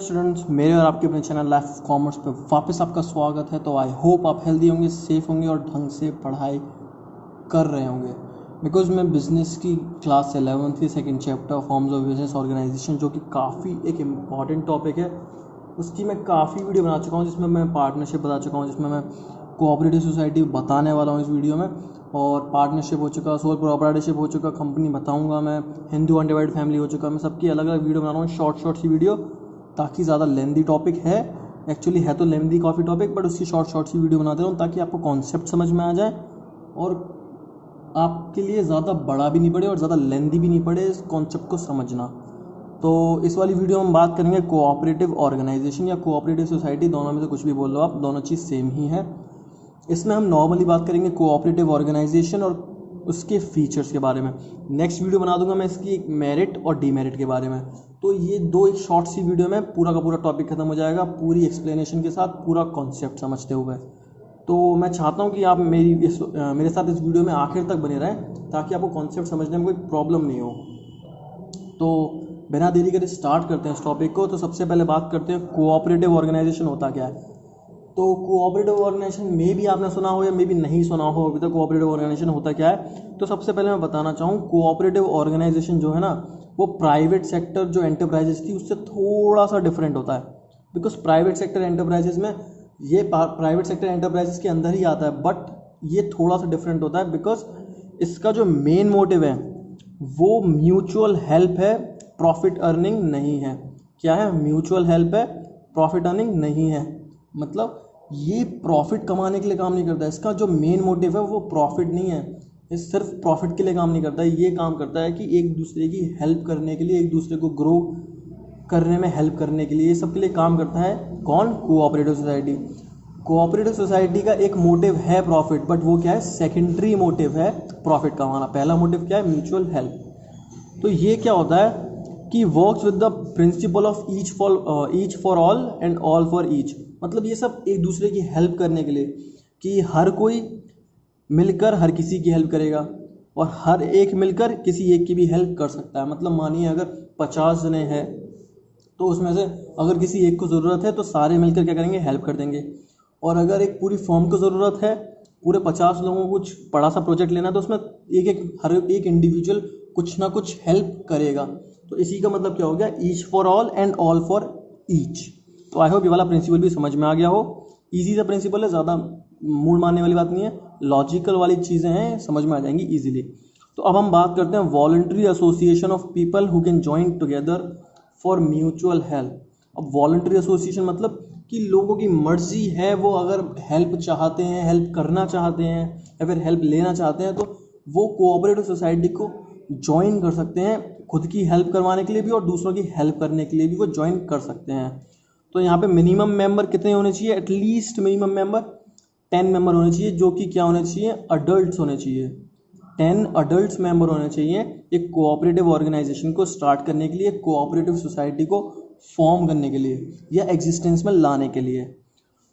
Students, मेरे और आपके अपने चैनल लाइफ ऑफ कॉमर्स पे वापस आपका स्वागत है। तो आई होप आप हेल्दी होंगे, सेफ होंगे और ढंग से पढ़ाई कर रहे होंगे। बिकॉज मैं बिज़नेस की क्लास 11th की second chapter forms of business organisation, जो कि काफ़ी एक इम्पॉर्टेंट टॉपिक है, उसकी मैं काफ़ी वीडियो बना चुका हूँ, जिसमें मैं पार्टनरशिप बता चुका हूँ, जिसमें मैं कोऑपरेटिव सोसाइटी बताने वाला हूँ इस वीडियो में। और पार्टनरशिप हो चुका, सोल प्रोप्राइटरशिप हो चुका, कंपनी बताऊंगा मैं, हिंदू अनडिवाइड फैमिली हो चुका। मैं सबकी अलग अलग वीडियो बना रहा हूँ, शॉर्ट सी वीडियो, ताकि ज़्यादा लेंदी टॉपिक है, एक्चुअली है तो लेंदी काफ़ी टॉपिक, बट उसकी शॉर्ट सी वीडियो बना दे रहा हूँ ताकि आपको कॉन्सेप्ट समझ में आ जाए और आपके लिए ज़्यादा बड़ा भी नहीं पड़े और ज़्यादा लेंदी भी नहीं पड़े इस कॉन्सेप्ट को समझना। तो इस वाली वीडियो में हम बात करेंगे कोऑपरेटिव ऑर्गेनाइजेशन या कोऑपरेटिव सोसाइटी, दोनों में से कुछ भी बोल लो आप, दोनों चीज़ सेम ही है। इसमें हम नॉर्मली बात करेंगे कोऑपरेटिव ऑर्गेनाइजेशन और उसके फीचर्स के बारे में। नेक्स्ट वीडियो बना दूंगा मैं इसकी मेरिट और डीमेरिट के बारे में। तो ये दो एक शॉर्ट सी वीडियो में पूरा का पूरा टॉपिक खत्म हो जाएगा, पूरी एक्सप्लेनेशन के साथ, पूरा कॉन्सेप्ट समझते हुए। तो मैं चाहता हूँ कि आप मेरे साथ इस वीडियो में आखिर तक बने रहें, ताकि आपको कॉन्सेप्ट समझने में कोई प्रॉब्लम नहीं हो। तो बिना देरी करे स्टार्ट करते हैं इस टॉपिक को। तो सबसे पहले बात करते हैं कोऑपरेटिव ऑर्गेनाइजेशन होता क्या है। तो कोऑपरेटिव ऑर्गेनाइजेशन में भी आपने सुना हो या मे भी नहीं सुना हो अभी तक, कोऑपरेटिव ऑर्गेनाइजेशन होता क्या है। तो सबसे पहले मैं बताना चाहूँ, कोऑपरेटिव ऑर्गेनाइजेशन जो है ना, वो प्राइवेट सेक्टर जो एंटरप्राइजेस थी उससे थोड़ा सा डिफरेंट होता है। बिकॉज प्राइवेट सेक्टर एंटरप्राइजेस में, ये प्राइवेट सेक्टर एंटरप्राइजेस के अंदर ही आता है, बट ये थोड़ा सा डिफरेंट होता है। बिकॉज इसका जो मेन मोटिव है वो म्यूचुअल हेल्प है, प्रॉफिट अर्निंग नहीं है। क्या है? म्यूचुअल हेल्प है, प्रॉफिट अर्निंग नहीं है। मतलब ये प्रॉफिट कमाने के लिए काम नहीं करता है। इसका जो मेन मोटिव है वो प्रॉफिट नहीं है, ये सिर्फ प्रॉफिट के लिए काम नहीं करता है। ये काम करता है कि एक दूसरे की हेल्प करने के लिए, एक दूसरे को ग्रो करने में हेल्प करने के लिए, ये सब के लिए काम करता है। कौन? Cooperative society. कोऑपरेटिव सोसाइटी का एक मोटिव है प्रॉफिट, बट वो क्या है? सेकेंडरी मोटिव है प्रॉफिट कमाना। पहला मोटिव क्या है? Mutual help. तो ये क्या होता है कि works with the principle of each for all and all for each. मतलब ये सब एक दूसरे की हेल्प करने के लिए, कि हर कोई मिलकर हर किसी की हेल्प करेगा और हर एक मिलकर किसी एक की भी हेल्प कर सकता है। मतलब मानिए अगर 50 जने हैं तो उसमें से अगर किसी एक को ज़रूरत है तो सारे मिलकर क्या करेंगे? हेल्प कर देंगे। और अगर एक पूरी फॉर्म को ज़रूरत है, पूरे 50 लोगों को कुछ बड़ा सा प्रोजेक्ट लेना है, तो उसमें हर एक इंडिविजुअल कुछ ना कुछ हेल्प करेगा। तो इसी का मतलब क्या हो गया? Each for all and all for each. तो आई होप ये वाला प्रिंसिपल भी समझ में आ गया हो। इजी सा प्रिंसिपल है, ज़्यादा मूड मारने वाली बात नहीं है, लॉजिकल वाली चीज़ें हैं, समझ में आ जाएंगी इजीली। तो अब हम बात करते हैं voluntary association of people who can join together for mutual help. अब वॉलंटरी एसोसिएशन मतलब कि लोगों की मर्जी है, वो अगर हेल्प चाहते हैं, हेल्प करना चाहते हैं या फिर हेल्प लेना चाहते हैं, तो वो कोऑपरेटिव सोसाइटी को ज्वाइन कर सकते हैं, खुद की हेल्प करवाने के लिए भी और दूसरों की हेल्प करने के लिए भी वो ज्वाइन कर सकते हैं। तो यहाँ पे मिनिमम मेंबर कितने होने चाहिए? एटलीस्ट मिनिमम मेंबर 10 मेंबर होने चाहिए, जो कि क्या होने चाहिए? अडल्ट होने चाहिए। 10 अडल्ट मेंबर होने चाहिए एक कोऑपरेटिव ऑर्गेनाइजेशन को स्टार्ट करने के लिए, कोऑपरेटिव सोसाइटी को फॉर्म करने के लिए या एग्जिस्टेंस में लाने के लिए।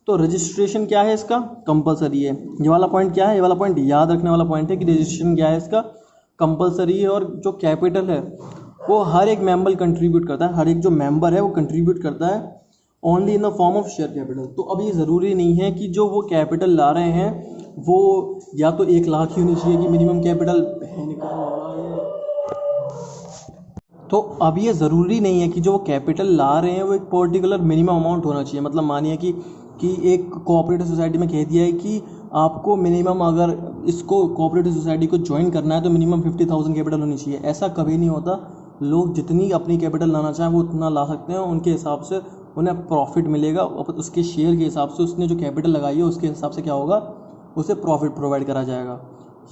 तो रजिस्ट्रेशन क्या है इसका? कंपलसरी है। ये वाला पॉइंट क्या है? ये वाला पॉइंट याद रखने वाला पॉइंट है कि रजिस्ट्रेशन क्या है इसका? कंपलसरी है। और जो कैपिटल है वो हर एक मेंबर कंट्रीब्यूट करता है, हर एक जो मेंबर है वो कंट्रीब्यूट करता है only in the form of share capital. तो अब ये ज़रूरी नहीं है कि जो वो कैपिटल ला रहे हैं वो या तो 1 लाख ही होनी चाहिए कि मिनिमम कैपिटल है। तो अब ये ज़रूरी नहीं है कि जो वो कैपिटल ला रहे हैं वो एक पर्टिकुलर मिनिमम अमाउंट होना चाहिए। मतलब मानिए कि एक कोऑपरेटिव सोसाइटी में कह दिया है कि आपको मिनिमम, अगर इसको कोऑपरेटिव सोसाइटी को ज्वाइन करना है तो मिनिमम 50,000 कैपिटल होनी चाहिए। ऐसा कभी नहीं होता। लोग जितनी अपनी कैपिटल लाना चाहें वो उतना ला सकते हैं, उनके हिसाब से उन्हें प्रॉफिट मिलेगा। उसके शेयर के हिसाब से, उसने जो कैपिटल लगाई है उसके हिसाब से क्या होगा? उसे प्रॉफिट प्रोवाइड करा जाएगा।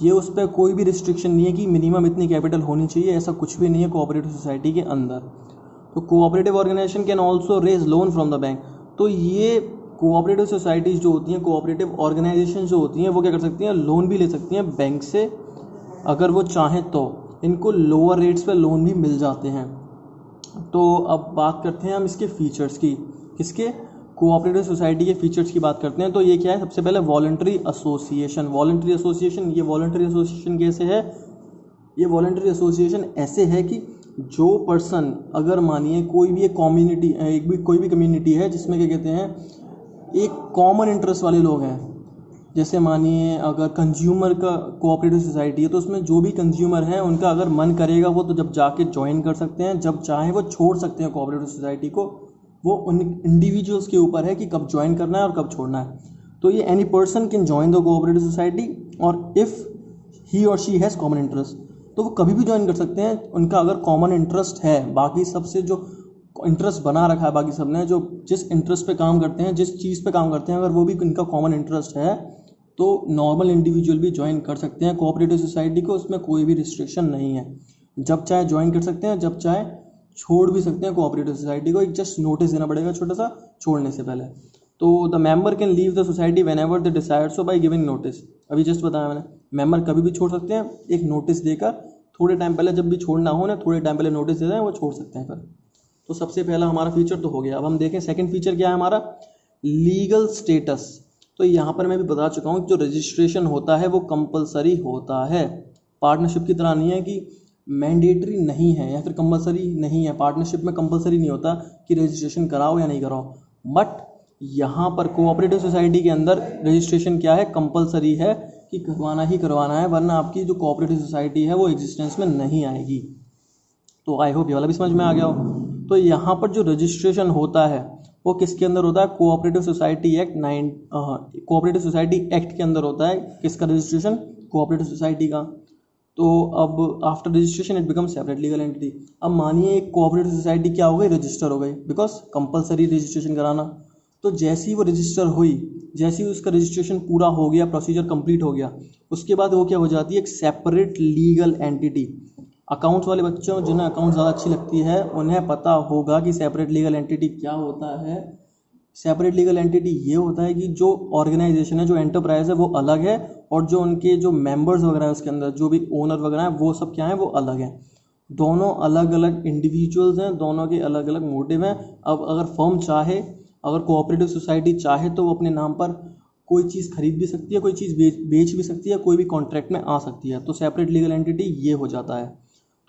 ये उस पर कोई भी रिस्ट्रिक्शन नहीं है कि मिनिमम इतनी कैपिटल होनी चाहिए, ऐसा कुछ भी नहीं है कोऑपरेटिव सोसाइटी के अंदर। तो cooperative organisation can also raise loan from the bank. तो ये कोऑपरेटिव सोसाइटीज़ जो होती हैं, कोऑपरेटिव ऑर्गेनाइजेशन जो होती हैं, वो क्या कर सकती हैं? लोन भी ले सकती हैं बैंक से, अगर वो चाहें तो। इनको लोअर रेट्स पे लोन भी मिल जाते हैं। तो अब बात करते हैं हम इसके फीचर्स की। किसके? कोऑपरेटिव सोसाइटी के फीचर्स की बात करते हैं। तो ये क्या है? सबसे पहले वॉलंटरी एसोसिएशन। वॉलंटरी एसोसिएशन, ये वॉलंटरी एसोसिएशन कैसे है? ये वॉलंटरी एसोसिएशन ऐसे है कि जो पर्सन, अगर मानिए कोई भी एक कम्युनिटी, कोई भी कम्युनिटी है जिसमें क्या कहते हैं, एक कॉमन इंटरेस्ट वाले लोग हैं, जैसे मानिए अगर कंज्यूमर का कोऑपरेटिव सोसाइटी है तो उसमें जो भी कंज्यूमर हैं उनका अगर मन करेगा वो तो जब जाके ज्वाइन कर सकते हैं, जब चाहें वो छोड़ सकते हैं कोऑपरेटिव सोसाइटी को। वो उन इंडिविजुअल्स के ऊपर है कि कब ज्वाइन करना है और कब छोड़ना है। तो ये any person can join the cooperative society और इफ़ ही और शी हैज़ कॉमन इंटरेस्ट, तो वो कभी भी ज्वाइन कर सकते हैं। उनका अगर कॉमन इंटरेस्ट है, बाकी सबसे जो इंटरेस्ट बना रखा है बाकी सब ने, जो जिस इंटरेस्ट पे काम करते हैं, जिस चीज़ पे काम करते हैं, अगर वो भी इनका कॉमन इंटरेस्ट है तो नॉर्मल इंडिविजुअल भी ज्वाइन कर सकते हैं कोऑपरेटिव सोसाइटी को। उसमें कोई भी रिस्ट्रिक्शन नहीं है, जब चाहे ज्वाइन कर सकते हैं, जब चाहे छोड़ भी सकते हैं कोऑपरेटिव सोसाइटी को। एक जस्ट नोटिस देना पड़ेगा छोटा सा छोड़ने से पहले। तो the member can leave the society when ever they decide so by giving notice. अभी जस्ट बताया मैंने, मेंबर कभी भी छोड़ सकते हैं, एक नोटिस देकर थोड़े टाइम पहले, जब भी छोड़ना हो ना थोड़े टाइम पहले नोटिस दे दें, वो छोड़ सकते हैं फिर। तो सबसे पहला हमारा फीचर तो हो गया। अब हम देखें सेकंड फीचर क्या है हमारा, लीगल स्टेटस। तो यहाँ पर मैं भी बता चुका हूँ, जो रजिस्ट्रेशन होता है वो कंपलसरी होता है। पार्टनरशिप की तरह नहीं है कि मैंडेटरी नहीं है या फिर कंपलसरी नहीं है। पार्टनरशिप में कंपलसरी नहीं होता कि रजिस्ट्रेशन कराओ या नहीं कराओ, बट यहाँ पर कोऑपरेटिव सोसाइटी के अंदर रजिस्ट्रेशन क्या है, कंपलसरी है कि करवाना ही करवाना है, वरना आपकी जो कोऑपरेटिव सोसाइटी है वो एग्जिस्टेंस में नहीं आएगी। तो आई होप ये वाला भी समझ में आ गया हो। तो यहाँ पर जो रजिस्ट्रेशन होता है वो किसके अंदर होता है, cooperative society act cooperative society act के अंदर होता है। किसका रजिस्ट्रेशन, कोऑपरेटिव सोसाइटी का। तो अब after registration it become separate legal entity. अब मानिए एक कोऑपरेटिव सोसाइटी क्या हो गई, रजिस्टर हो गई, बिकॉज कंपलसरी रजिस्ट्रेशन कराना। तो जैसे ही वो रजिस्टर हुई, जैसे ही उसका रजिस्ट्रेशन पूरा हो गया, प्रोसीजर कंप्लीट हो गया, उसके बाद वो क्या हो जाती है, एक सेपरेट लीगल एंटिटी। अकाउंट्स वाले बच्चों, जिन्हें अकाउंट ज़्यादा अच्छी लगती है, उन्हें पता होगा कि सेपरेट लीगल एंटिटी क्या होता है। सेपरेट लीगल एंटिटी ये होता है कि जो ऑर्गेनाइजेशन है, जो एंटरप्राइज है वो अलग है, और जो उनके जो मेंबर्स वगैरह है उसके अंदर जो भी ओनर वगैरह हैं वो सब क्या है, वो अलग हैं। दोनों अलग अलग इंडिविजुअल्स हैं, दोनों के अलग अलग मोटिव हैं। अब अगर फर्म चाहे, अगर कोऑपरेटिव सोसाइटी चाहे तो वो अपने नाम पर कोई चीज़ खरीद भी सकती है, कोई चीज़ बेच भी सकती है, कोई भी कॉन्ट्रैक्ट में आ सकती है। तो सेपरेट लीगल एंटिटी ये हो जाता है।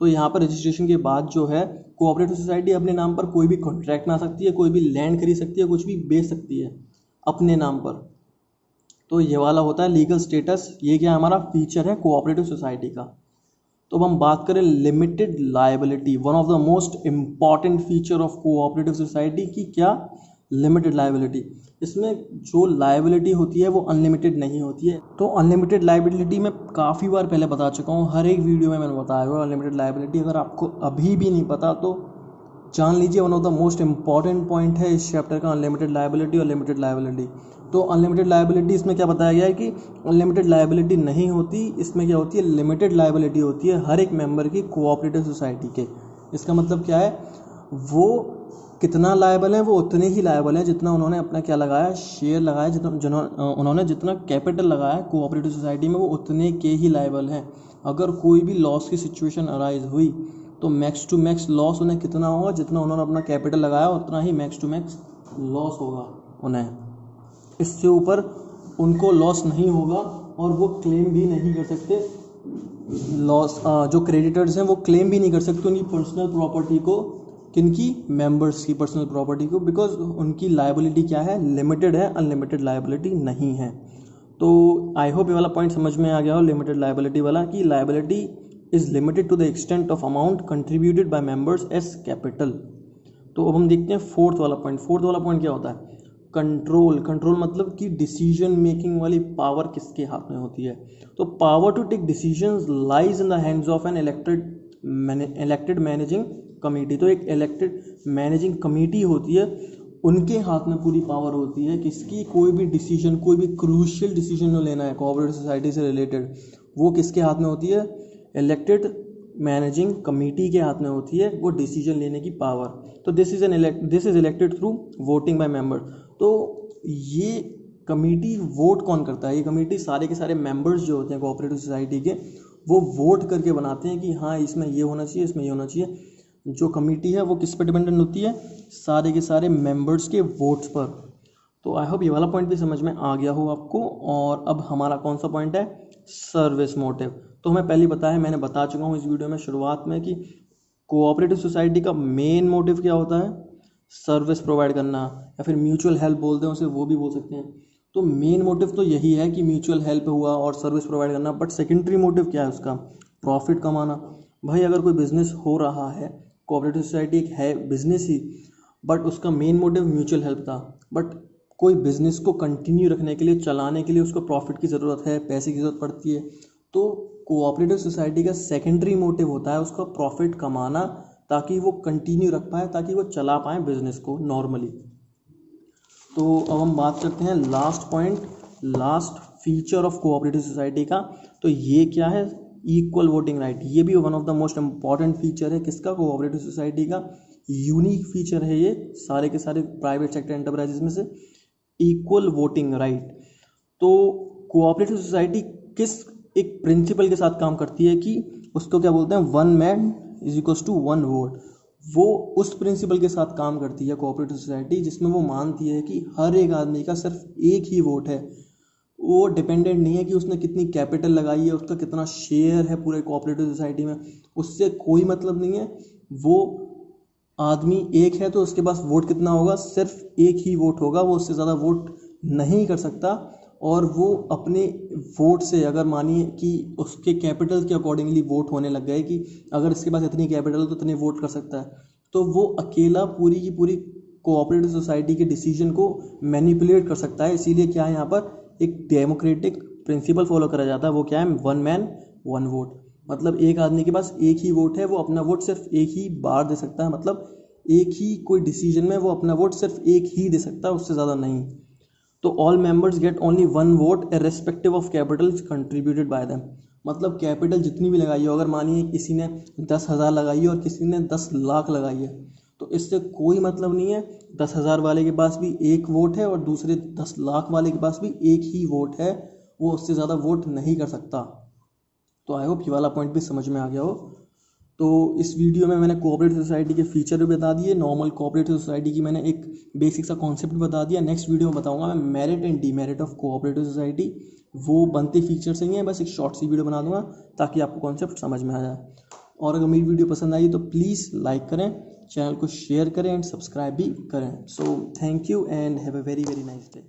तो यहाँ पर रजिस्ट्रेशन के बाद जो है, कोऑपरेटिव सोसाइटी अपने नाम पर कोई भी कॉन्ट्रैक्ट में आ सकती है, कोई भी लैंड खरीद सकती है, कुछ भी बेच सकती है अपने नाम पर। तो ये वाला होता है लीगल स्टेटस। ये क्या हमारा फीचर है कोऑपरेटिव सोसाइटी का। तो अब हम बात करें limited liability, one of the most important feature of cooperative society की, क्या, लिमिटेड लायबिलिटी। इसमें जो लायबिलिटी होती है वो अनलिमिटेड नहीं होती है। तो अनलिमिटेड लायबिलिटी मैं काफ़ी बार पहले बता चुका हूँ, हर एक वीडियो में मैंने बताया हुआ अनलिमिटेड लायबिलिटी। अगर आपको अभी भी नहीं पता तो जान लीजिए, one of the most important point है इस चैप्टर का, अनलिमिटेड लायबिलिटी और लिमिटेड लायबिलिटी। तो अनलिमिटेड लायबिलिटी इसमें क्या बताया गया है कि अनलिमिटेड लायबिलिटी नहीं होती, इसमें क्या होती है, लिमिटेड लायबिलिटी होती है हर एक मेंबर की कोऑपरेटिव सोसाइटी के। इसका मतलब क्या है, वो कितना लायबल है, वो उतने ही लायबल है जितना उन्होंने अपना क्या लगाया, शेयर लगाया, उन्होंने जितना कैपिटल लगाया कोऑपरेटिव सोसाइटी में, वो उतने के ही लायबल हैं। अगर कोई भी लॉस की सिचुएशन अराइज हुई तो मैक्स टू मैक्स लॉस उन्हें कितना होगा, जितना उन्होंने अपना कैपिटल लगाया उतना ही मैक्स टू मैक्स लॉस होगा उन्हें। इससे ऊपर उनको लॉस नहीं होगा और वो क्लेम भी नहीं कर सकते लॉस। जो क्रेडिटर्स हैं वो क्लेम भी नहीं कर सकते उनकी पर्सनल प्रॉपर्टी को, किनकी, मेंबर्स की पर्सनल प्रॉपर्टी को, बिकॉज उनकी लायबिलिटी क्या है, लिमिटेड है, अनलिमिटेड लायबिलिटी नहीं है। तो आई होप ये वाला पॉइंट समझ में आ गया हो, लिमिटेड लायबिलिटी वाला, कि liability is limited to the extent of amount contributed by members as capital. तो अब हम देखते हैं फोर्थ वाला पॉइंट। फोर्थ वाला पॉइंट क्या होता है, कंट्रोल। कंट्रोल मतलब कि डिसीजन मेकिंग वाली पावर किसके हाथ में होती है। तो power to take decisions lies in the hands of an elected managing committee. तो एक इलेक्टेड मैनेजिंग कमेटी होती है, उनके हाथ में पूरी पावर होती है किसकी, कोई भी डिसीजन, कोई भी क्रूशियल डिसीजन जो लेना है कोऑपरेटिव सोसाइटी से रिलेटेड, वो किसके हाथ में होती है, इलेक्टेड मैनेजिंग कमेटी के हाथ में होती है वो डिसीजन लेने की पावर। तो this is elected through voting by member. तो ये कमेटी वोट कौन करता है, ये कमेटी सारे के सारे मेंबर्स जो होते हैं कोऑपरेटिव सोसाइटी के, वो वोट करके बनाते हैं कि हाँ इसमें ये होना चाहिए, इसमें ये होना चाहिए। जो कमेटी है वो किस पर डिपेंडेंट होती है, सारे के सारे मेंबर्स के वोट्स पर। तो आई होप ये वाला पॉइंट भी समझ में आ गया हो आपको। और अब हमारा कौन सा पॉइंट है, सर्विस मोटिव। तो हमें पहले बताया, मैंने बता चुका हूँ इस वीडियो में शुरुआत में कि कोऑपरेटिव सोसाइटी का मेन मोटिव क्या होता है? सर्विस प्रोवाइड करना, या फिर म्यूचुअल हेल्प बोलते हैं उसे, वो भी बोल सकते हैं। तो मेन मोटिव तो यही है कि म्यूचुअल हेल्प हुआ और सर्विस प्रोवाइड करना, बट सेकेंडरी मोटिव क्या है उसका? प्रॉफिट कमाना। भाई अगर कोई बिजनेस हो रहा है, कोऑपरेटिव सोसाइटी एक है बिजनेस ही, बट उसका मेन मोटिव म्यूचुअल हेल्प था, बट कोई बिजनेस को कंटिन्यू रखने के लिए, चलाने के लिए उसको प्रॉफिट की ज़रूरत है, पैसे की ज़रूरत पड़ती है। तो कोऑपरेटिव सोसाइटी का सेकेंडरी मोटिव होता है उसका प्रॉफिट कमाना, ताकि वो कंटिन्यू रख पाए, ताकि वो चला पाए बिजनेस को नॉर्मली। तो अब हम बात करते हैं last point, last feature of cooperative society का। तो ये क्या है? Equal voting right. ये भी one of the most important feature है किसका? कोऑपरेटिव सोसाइटी का। यूनिक फीचर है ये सारे के सारे प्राइवेट सेक्टर एंटरप्राइजेस में से, इक्वल वोटिंग राइट। तो कोऑपरेटिव सोसाइटी किस एक प्रिंसिपल के साथ काम करती है कि उसको क्या बोलते हैं? One man is equals to one vote. वो उस प्रिंसिपल के साथ काम करती है कोऑपरेटिव सोसाइटी, जिसमें वो मानती है कि हर एक आदमी का सिर्फ एक ही वोट है। वो डिपेंडेंट नहीं है कि उसने कितनी कैपिटल लगाई है, उसका कितना शेयर है पूरे कोऑपरेटिव सोसाइटी में, उससे कोई मतलब नहीं है। वो आदमी एक है तो उसके पास वोट कितना होगा? सिर्फ एक ही वोट होगा, वो उससे ज़्यादा वोट नहीं कर सकता। और वो अपने वोट से, अगर मानिए कि उसके कैपिटल के अकॉर्डिंगली वोट होने लग गए कि अगर इसके पास इतनी कैपिटल तो इतने वोट कर सकता है, तो वो अकेला पूरी की पूरी कोऑपरेटिव सोसाइटी के डिसीजन को मैनिपुलेट कर सकता है। इसीलिए क्या है, यहाँ पर एक डेमोक्रेटिक प्रिंसिपल फॉलो करा जाता है। वो क्या है? One man one vote. मतलब एक आदमी के पास एक ही वोट है, वो अपना वोट सिर्फ एक ही बार दे सकता है, मतलब एक ही कोई डिसीजन में वो अपना वोट सिर्फ एक ही दे सकता है, उससे ज़्यादा नहीं। तो all members get only one vote irrespective of capital contributed bye them. मतलब कैपिटल जितनी भी लगाई हो, अगर मानिए किसी ने 10,000 लगाई है और किसी ने 10 लाख लगाई है, तो इससे कोई मतलब नहीं है। 10,000 वाले के पास भी एक वोट है और दूसरे 10 लाख वाले के पास भी एक ही वोट है, वो उससे ज़्यादा वोट नहीं कर सकता। तो आई होप ये वाला पॉइंट भी समझ में आ गया हो। तो इस वीडियो में मैंने कोऑपरेटिव सोसाइटी के फीचर भी बता दिए, नॉर्मल कोऑपरेटिव सोसाइटी की मैंने एक बेसिक सा कॉन्सेप्ट बता दिया। नेक्स्ट वीडियो में बताऊंगा मैं merit and demerit of cooperative society. वो बनते फीचर्स ही हैं, बस एक शॉर्ट सी वीडियो बना दूंगा ताकि आपको कॉन्सेप्ट समझ में आ जाए। और अगर मेरी वीडियो पसंद आई तो प्लीज़ लाइक करें, चैनल को शेयर करें एंड सब्सक्राइब भी करें। So thank you and have a very very nice day.